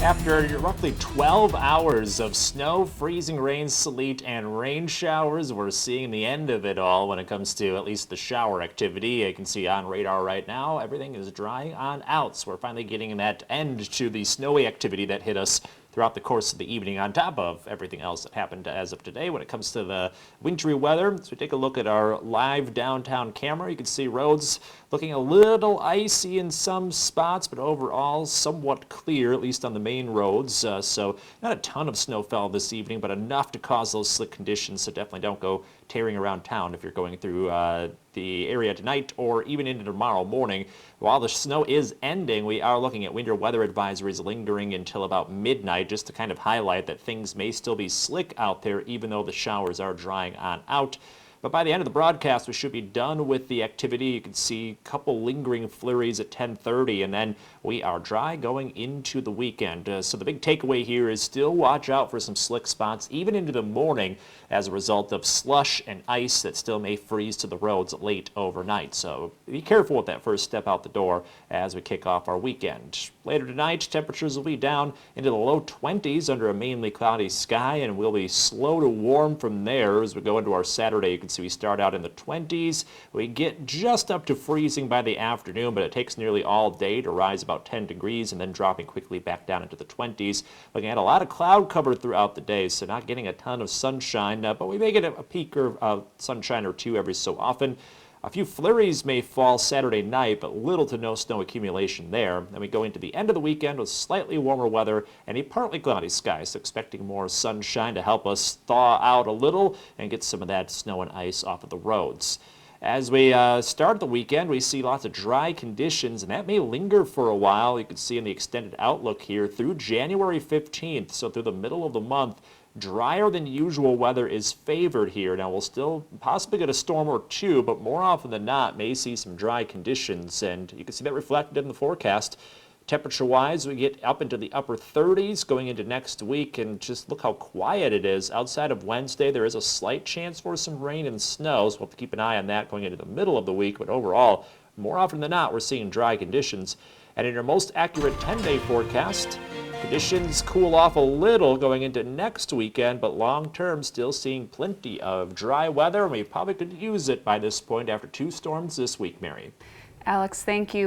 After roughly 12 hours of snow, freezing rain, sleet, and rain showers, we're seeing the end of it all when it comes to at least the shower activity. You can see on radar right now, everything is drying on out. So we're finally getting that end to the snowy activity that hit us throughout the course of the evening on top of everything else that happened as of today when it comes to the wintry weather. So we take a look at our live downtown camera. You can see roads looking a little icy in some spots, but overall somewhat clear, at least on the main roads. So not a ton of snow fell this evening, but enough to cause those slick conditions. So definitely don't go tearing around town if you're going through the area tonight or even into tomorrow morning. While the snow is ending, we are looking at winter weather advisories lingering until about midnight, just to kind of highlight that things may still be slick out there even though the showers are drying on out. But by the end of the broadcast, we should be done with the activity. You can see a couple lingering flurries at 10:30, and then we are dry going into the weekend. So the big takeaway here is still watch out for some slick spots, even into the morning, as a result of slush and ice that still may freeze to the roads late overnight. So be careful with that first step out the door as we kick off our weekend. Later tonight, temperatures will be down into the low 20s under a mainly cloudy sky, and we'll be slow to warm from there as we go into our Saturday. You can see we start out in the 20s. We get just up to freezing by the afternoon, but it takes nearly all day to rise about 10 degrees and then dropping quickly back down into the 20s. Looking at a lot of cloud cover throughout the day, so not getting a ton of sunshine, but we may get a peak of sunshine or two every so often. A few flurries may fall Saturday night, but little to no snow accumulation there. Then we go into the end of the weekend with slightly warmer weather and a partly cloudy sky, so expecting more sunshine to help us thaw out a little and get some of that snow and ice off of the roads. As we start the weekend, we see lots of dry conditions, and that may linger for a while. You can see in the extended outlook here through January 15th, so through the middle of the month. Drier than usual weather is favored here. Now, we'll still possibly get a storm or two, but more often than not may see some dry conditions, and you can see that reflected in the forecast. Temperature-wise, we get up into the upper 30s going into next week, and just look how quiet it is. Outside of Wednesday, there is a slight chance for some rain and snow, so we'll have to keep an eye on that going into the middle of the week, but overall, more often than not, we're seeing dry conditions. And in your most accurate 10-day forecast, conditions cool off a little going into next weekend, but long-term still seeing plenty of dry weather, and we probably could use it by this point after two storms this week, Mary. Alex, thank you.